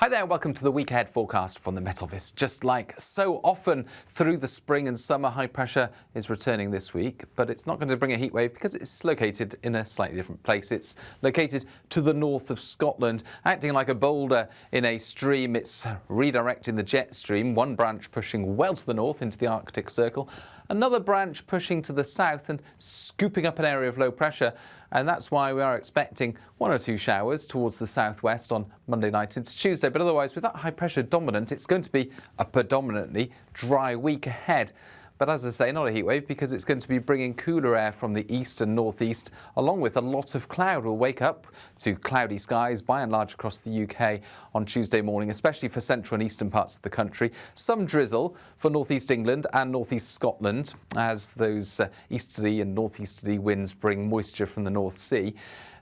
Hi there, welcome to the week ahead forecast from the Met Office. Just like so often through the spring and summer, high pressure is returning this week, but it's not going to bring a heat wave because it's located in a slightly different place. It's located to the north of Scotland, acting like a boulder in a stream. It's redirecting the jet stream, one branch pushing well to the north into the Arctic Circle, another branch pushing to the south and scooping up an area of low pressure. And that's why we are expecting one or two showers towards the southwest on Monday night into Tuesday. But otherwise, with that high pressure dominant, it's going to be a predominantly dry week ahead. But as I say, not a heat wave because it's going to be bringing cooler air from the east and northeast, along with a lot of cloud. We'll wake up to cloudy skies by and large across the UK on Tuesday morning, especially for central and eastern parts of the country. Some drizzle for northeast England and northeast Scotland as those easterly and northeasterly winds bring moisture from the North Sea.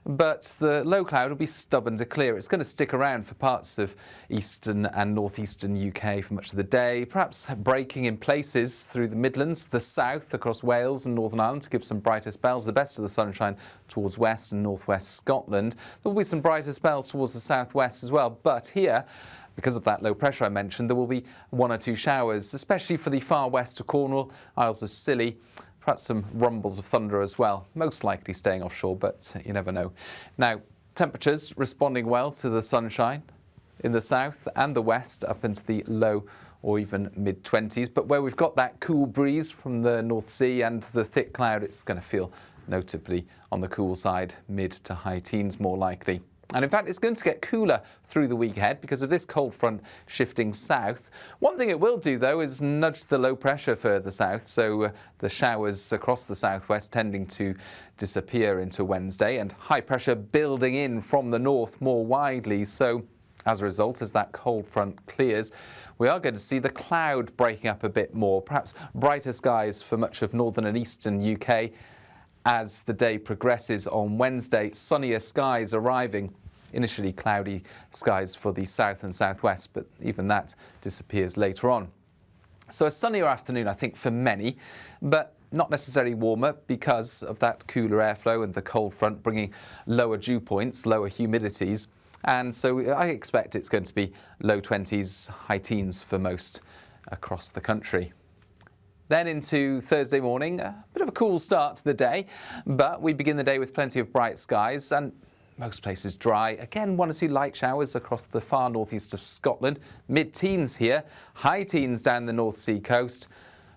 But the low cloud will be stubborn to clear. It's going to stick around for parts of eastern and northeastern UK for much of the day, perhaps breaking in places through the Midlands, the south, across Wales and Northern Ireland to give some brighter spells. The best of the sunshine towards west and northwest Scotland. There will be some brighter spells towards the southwest as well, but here, because of that low pressure I mentioned, there will be one or two showers, especially for the far west of Cornwall, Isles of Scilly. Perhaps some rumbles of thunder as well, most likely staying offshore, but you never know. Now, temperatures responding well to the sunshine in the south and the west up into the low or even mid-20s. But where we've got that cool breeze from the North Sea and the thick cloud, it's going to feel notably on the cool side, mid to high teens more likely. And in fact, it's going to get cooler through the week ahead because of this cold front shifting south. One thing it will do, though, is nudge the low pressure further south. So the showers across the southwest tending to disappear into Wednesday and high pressure building in from the north more widely. So as a result, as that cold front clears, we are going to see the cloud breaking up a bit more, perhaps brighter skies for much of northern and eastern UK. As the day progresses on Wednesday, sunnier skies arriving. Initially cloudy skies for the south and southwest, but even that disappears later on. So a sunnier afternoon, I think, for many, but not necessarily warmer because of that cooler airflow and the cold front bringing lower dew points, lower humidities. And so I expect it's going to be low 20s, high teens for most across the country. Then into Thursday morning, a bit of a cool start to the day, but we begin the day with plenty of bright skies and most places dry. Again, one or two light showers across the far northeast of Scotland. Mid-teens here, high teens down the North Sea coast,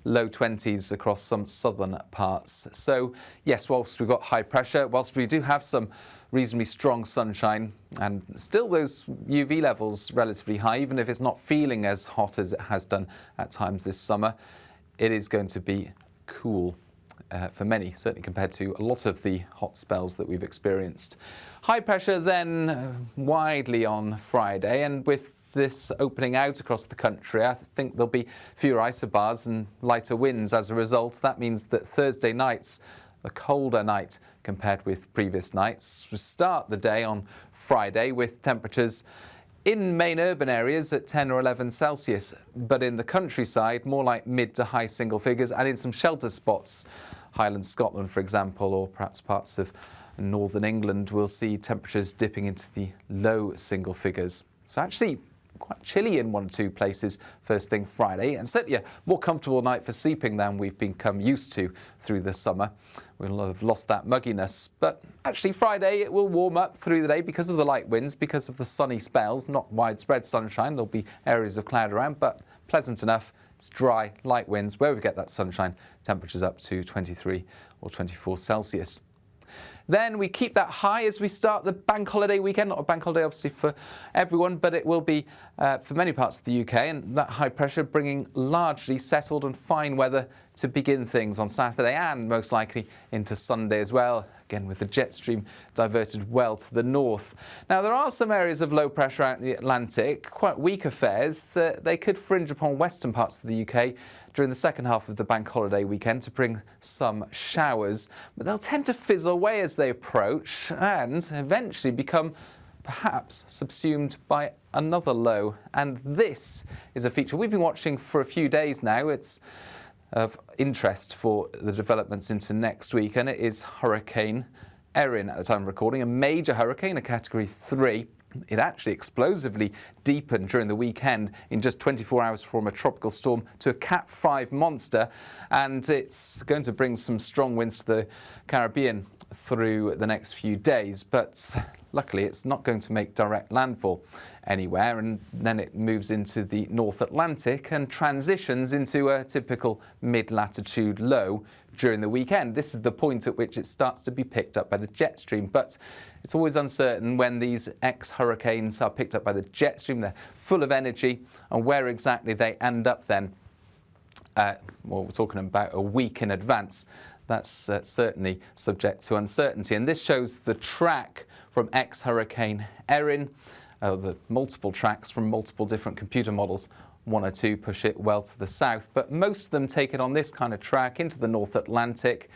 low 20s across some southern parts. So yes, whilst we've got high pressure, whilst we do have some reasonably strong sunshine and still those UV levels relatively high, even if it's not feeling as hot as it has done at times this summer, it is going to be cool for many, certainly compared to a lot of the hot spells that we've experienced. High pressure then widely on Friday, and with this opening out across the country, I think there'll be fewer isobars and lighter winds as a result. That means that Thursday night's a colder night compared with previous nights. We start the day on Friday with temperatures in main urban areas at 10 or 11 Celsius, but in the countryside, more like mid to high single figures, and in some shelter spots, Highland Scotland, for example, or perhaps parts of northern England, we'll see temperatures dipping into the low single figures. So actually quite chilly in one or two places first thing Friday, and certainly a more comfortable night for sleeping than we've become used to through the summer. We'll have lost that mugginess, but actually Friday it will warm up through the day because of the light winds, because of the sunny spells, not widespread sunshine. There'll be areas of cloud around, but pleasant enough. It's dry, light winds. Where we get that sunshine, temperatures up to 23 or 24 Celsius. Then we keep that high as we start the bank holiday weekend. Not a bank holiday, obviously, for everyone, but it will be for many parts of the UK. And that high pressure bringing largely settled and fine weather to begin things on Saturday and most likely into Sunday as well. Again, with the jet stream diverted well to the north. Now, there are some areas of low pressure out in the Atlantic, quite weak affairs, that they could fringe upon western parts of the UK during the second half of the bank holiday weekend to bring some showers. But they'll tend to fizzle away as they approach and eventually become perhaps subsumed by another low. And this is a feature we've been watching for a few days now. It's of interest for the developments into next week, and it is Hurricane Erin at the time of recording, a major hurricane, a Category 3. It actually explosively deepened during the weekend in just 24 hours from a tropical storm to a Cat 5 monster, and it's going to bring some strong winds to the Caribbean through the next few days, but luckily it's not going to make direct landfall anywhere, and then it moves into the North Atlantic and transitions into a typical mid-latitude low during the weekend. This is the point at which it starts to be picked up by the jet stream, but it's always uncertain when these ex-hurricanes are picked up by the jet stream. They're full of energy, and where exactly they end up then, well, we're talking about a week in advance. That's certainly subject to uncertainty. And this shows the track from ex-hurricane Erin, the multiple tracks from multiple different computer models. One or two push it well to the south, but most of them take it on this kind of track into the North Atlantic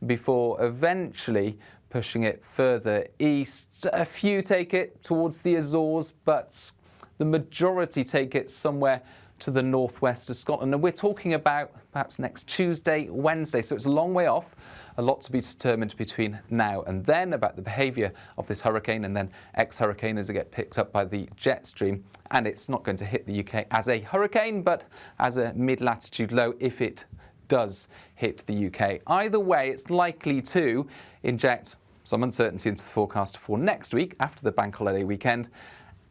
before eventually pushing it further east. A few take it towards the Azores, but the majority take it somewhere to the northwest of Scotland. And we're talking about perhaps next Tuesday, Wednesday, so it's a long way off. A lot to be determined between now and then about the behaviour of this hurricane and then ex-hurricane as it gets picked up by the jet stream. And it's not going to hit the UK as a hurricane, but as a mid-latitude low if it does hit the UK. Either way, it's likely to inject some uncertainty into the forecast for next week after the bank holiday weekend,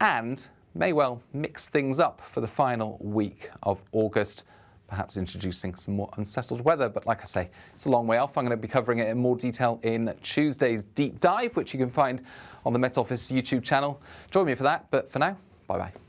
and may well mix things up for the final week of August, perhaps introducing some more unsettled weather. But like I say, it's a long way off. I'm going to be covering it in more detail in Tuesday's Deep Dive, which you can find on the Met Office YouTube channel. Join me for that, but for now, bye-bye.